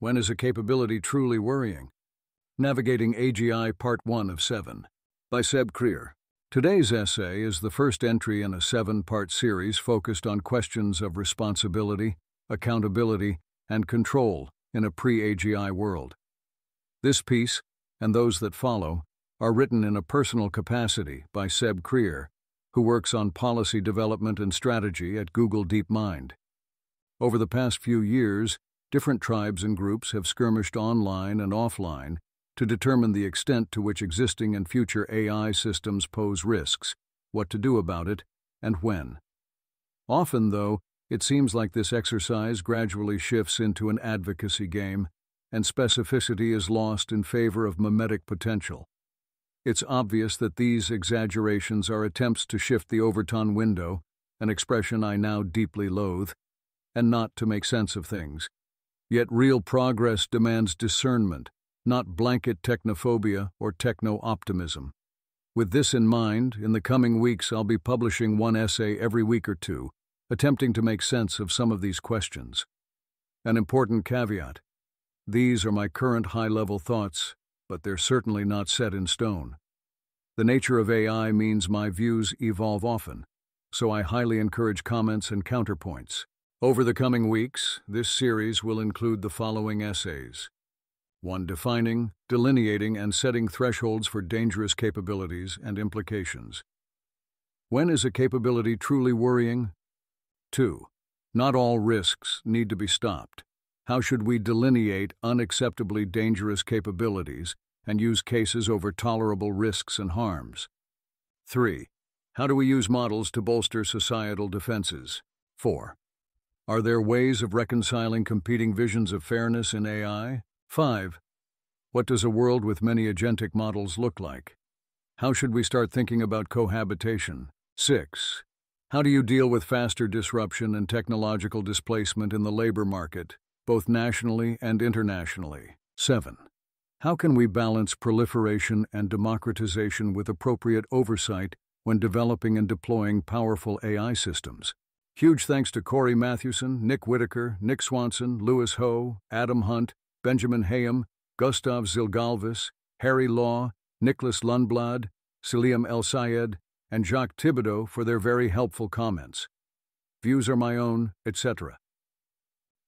When is a capability truly worrying? Navigating AGI Part 1 of 7 by Seb Krier. Today's essay is the first entry in a 7-part series focused on questions of responsibility, accountability, and control in a pre-AGI world. This piece, and those that follow, are written in a personal capacity by Seb Krier, who works on policy development and strategy at Google DeepMind. Over the past few years, different tribes and groups have skirmished online and offline to determine the extent to which existing and future AI systems pose risks, what to do about it, and when. Often, though, it seems like this exercise gradually shifts into an advocacy game, and specificity is lost in favor of mimetic potential. It's obvious that these exaggerations are attempts to shift the Overton window, an expression I now deeply loathe, and not to make sense of things. Yet real progress demands discernment, not blanket technophobia or techno-optimism. With this in mind, in the coming weeks I'll be publishing one essay every week or two, attempting to make sense of some of these questions. An important caveat: these are my current high-level thoughts, but they're certainly not set in stone. The nature of AI means my views evolve often, so I highly encourage comments and counterpoints. Over the coming weeks, this series will include the following essays. 1. Defining, delineating, and setting thresholds for dangerous capabilities and implications. When is a capability truly worrying? 2. Not all risks need to be stopped. How should we delineate unacceptably dangerous capabilities and use cases over tolerable risks and harms? 3. How do we use models to bolster societal defenses? 4. Are there ways of reconciling competing visions of fairness in AI? 5. What does a world with many agentic models look like? How should we start thinking about cohabitation? 6. How do you deal with faster disruption and technological displacement in the labor market, both nationally and internationally? 7. How can we balance proliferation and democratization with appropriate oversight when developing and deploying powerful AI systems? Huge thanks to Corey Mathewson, Nick Whitaker, Nick Swanson, Lewis Ho, Adam Hunt, Benjamin Hayem, Gustav Zilgalvis, Harry Law, Nicholas Lundblad, Salim El Sayed, and Jacques Thibodeau for their very helpful comments. Views are my own, etc.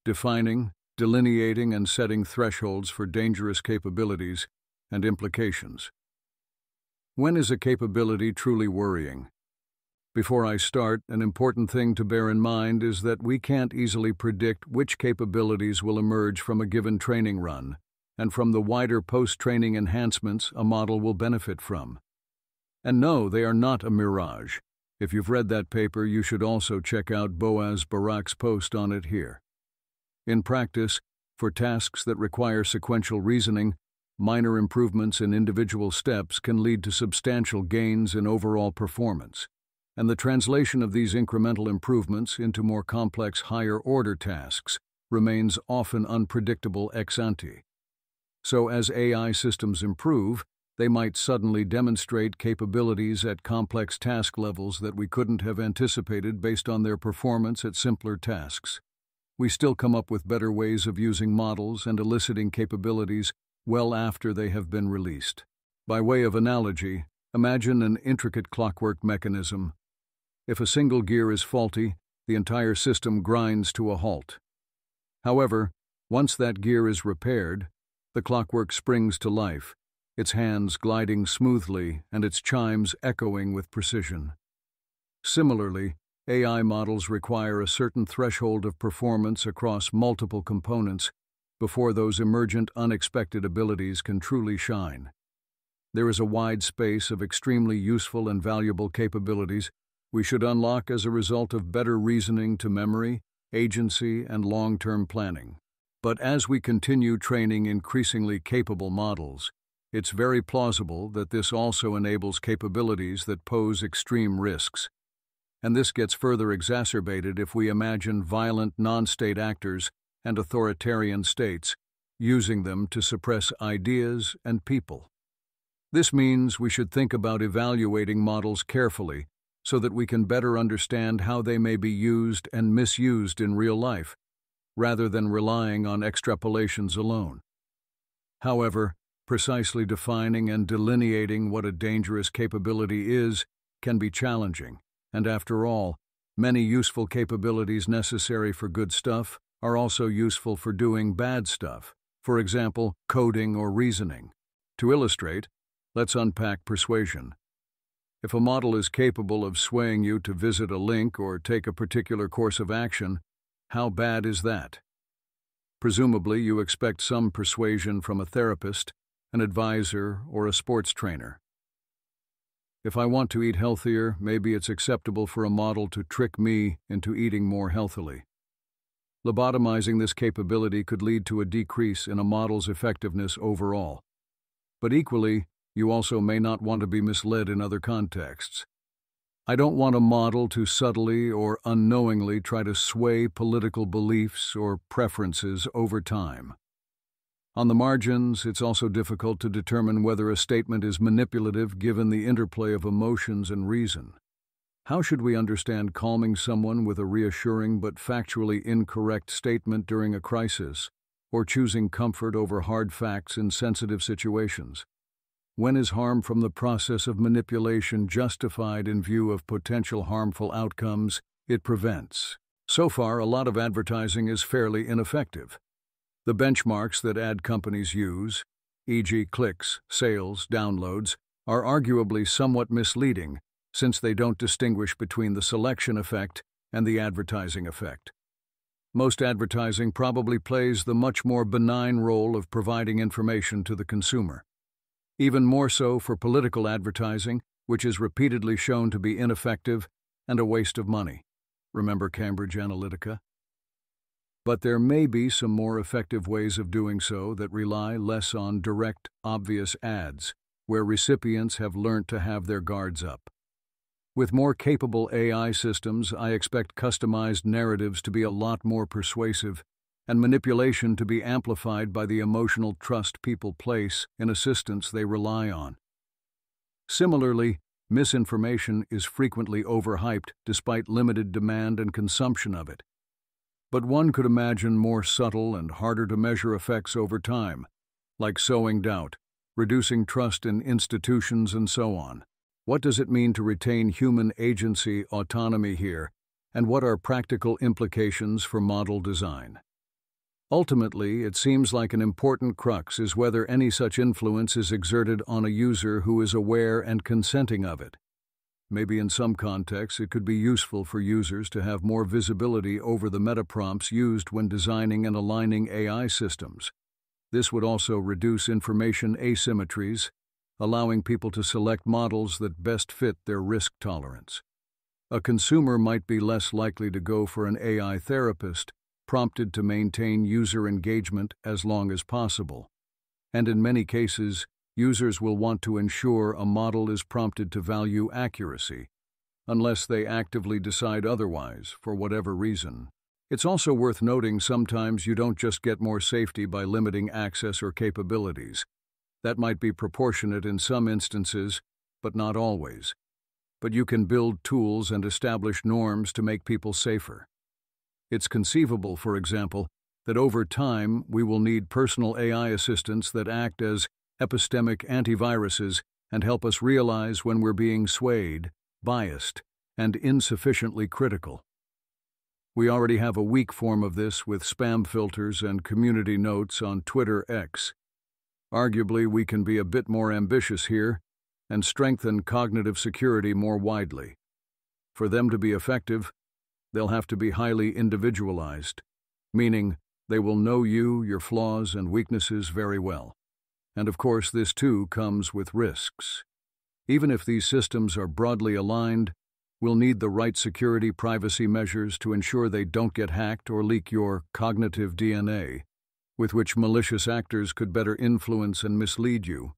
Defining, delineating, and setting thresholds for dangerous capabilities and implications. When is a capability truly worrying? Before I start, an important thing to bear in mind is that we can't easily predict which capabilities will emerge from a given training run and from the wider post-training enhancements a model will benefit from. And no, they are not a mirage. If you've read that paper, you should also check out Boaz Barak's post on it here. In practice, for tasks that require sequential reasoning, minor improvements in individual steps can lead to substantial gains in overall performance, and the translation of these incremental improvements into more complex higher-order tasks remains often unpredictable ex ante. So as AI systems improve, they might suddenly demonstrate capabilities at complex task levels that we couldn't have anticipated based on their performance at simpler tasks. We still come up with better ways of using models and eliciting capabilities well after they have been released. By way of analogy, imagine an intricate clockwork mechanism. If a single gear is faulty, the entire system grinds to a halt. However, once that gear is repaired, the clockwork springs to life, its hands gliding smoothly and its chimes echoing with precision. Similarly, AI models require a certain threshold of performance across multiple components before those emergent, unexpected abilities can truly shine. There is a wide space of extremely useful and valuable capabilities we should unlock as a result of better reasoning to memory, agency, and long-term planning. But as we continue training increasingly capable models, it's very plausible that this also enables capabilities that pose extreme risks. And this gets further exacerbated if we imagine violent non-state actors and authoritarian states using them to suppress ideas and people. This means we should think about evaluating models carefully so that we can better understand how they may be used and misused in real life, rather than relying on extrapolations alone. However, precisely defining and delineating what a dangerous capability is can be challenging, and after all, many useful capabilities necessary for good stuff are also useful for doing bad stuff, for example, coding or reasoning. To illustrate, let's unpack persuasion. If a model is capable of swaying you to visit a link or take a particular course of action, how bad is that? Presumably, you expect some persuasion from a therapist, an advisor, or a sports trainer. If I want to eat healthier, maybe it's acceptable for a model to trick me into eating more healthily. Lobotomizing this capability could lead to a decrease in a model's effectiveness overall. But equally, you also may not want to be misled in other contexts. I don't want a model to subtly or unknowingly try to sway political beliefs or preferences over time. On the margins, it's also difficult to determine whether a statement is manipulative given the interplay of emotions and reason. How should we understand calming someone with a reassuring but factually incorrect statement during a crisis, or choosing comfort over hard facts in sensitive situations? When is harm from the process of manipulation justified in view of potential harmful outcomes it prevents? So far, a lot of advertising is fairly ineffective. The benchmarks that ad companies use, e.g. clicks, sales, downloads, are arguably somewhat misleading since they don't distinguish between the selection effect and the advertising effect. Most advertising probably plays the much more benign role of providing information to the consumer. Even more so for political advertising, which is repeatedly shown to be ineffective and a waste of money. Remember Cambridge Analytica? But there may be some more effective ways of doing so that rely less on direct, obvious ads, where recipients have learnt to have their guards up. With more capable AI systems, I expect customized narratives to be a lot more persuasive, and manipulation to be amplified by the emotional trust people place in assistance they rely on. Similarly, misinformation is frequently overhyped despite limited demand and consumption of it. But one could imagine more subtle and harder to measure effects over time, like sowing doubt, reducing trust in institutions, and so on. What does it mean to retain human agency, autonomy here, and what are practical implications for model design? Ultimately, it seems like an important crux is whether any such influence is exerted on a user who is aware and consenting of it. Maybe in some contexts it could be useful for users to have more visibility over the metaprompts used when designing and aligning AI systems. This would also reduce information asymmetries, allowing people to select models that best fit their risk tolerance. A consumer might be less likely to go for an AI therapist, prompted to maintain user engagement as long as possible. And in many cases, users will want to ensure a model is prompted to value accuracy, unless they actively decide otherwise, for whatever reason. It's also worth noting sometimes you don't just get more safety by limiting access or capabilities. That might be proportionate in some instances, but not always. But you can build tools and establish norms to make people safer. It's conceivable, for example, that over time we will need personal AI assistants that act as epistemic antiviruses and help us realize when we're being swayed, biased, and insufficiently critical. We already have a weak form of this with spam filters and community notes on Twitter X. Arguably, we can be a bit more ambitious here and strengthen cognitive security more widely. For them to be effective, they'll have to be highly individualized, meaning they will know you, your flaws, and weaknesses very well. And of course, this too comes with risks. Even if these systems are broadly aligned, we'll need the right security privacy measures to ensure they don't get hacked or leak your cognitive DNA, with which malicious actors could better influence and mislead you.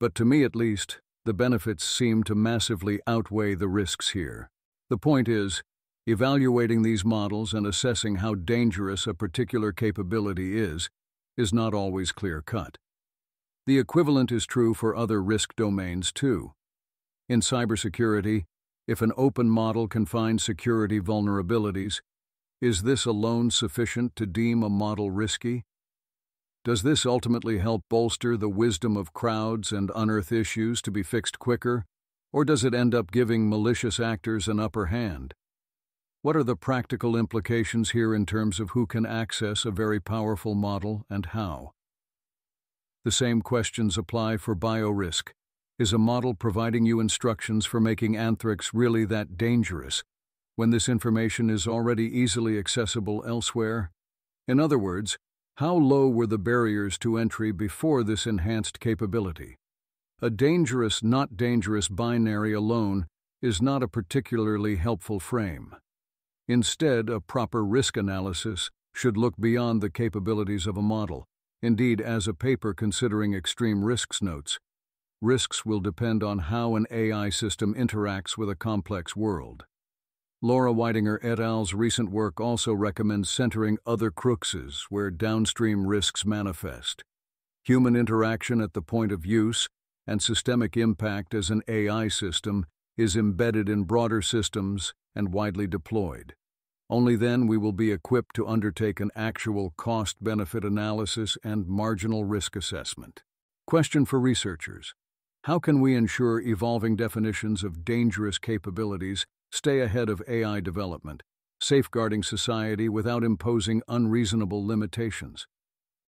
But to me at least, the benefits seem to massively outweigh the risks here. The point is, evaluating these models and assessing how dangerous a particular capability is not always clear-cut. The equivalent is true for other risk domains too. In cybersecurity, if an open model can find security vulnerabilities, Is this alone sufficient to deem a model risky? Does this ultimately help bolster the wisdom of crowds and unearth issues to be fixed quicker, or does it end up giving malicious actors an upper hand? What are the practical implications here in terms of who can access a very powerful model and how? The same questions apply for biorisk. Is a model providing you instructions for making anthrax really that dangerous, when this information is already easily accessible elsewhere? In other words, how low were the barriers to entry before this enhanced capability? A dangerous, not dangerous binary alone is not a particularly helpful frame. Instead, a proper risk analysis should look beyond the capabilities of a model. Indeed, as a paper considering extreme risks notes, risks will depend on how an AI system interacts with a complex world. Laura Weidinger et al.'s recent work also recommends centering other cruxes where downstream risks manifest. Human interaction at the point of use and systemic impact as an AI system is embedded in broader systems and widely deployed. Only then we will be equipped to undertake an actual cost-benefit analysis and marginal risk assessment. Question for researchers: how can we ensure evolving definitions of dangerous capabilities stay ahead of AI development, safeguarding society without imposing unreasonable limitations?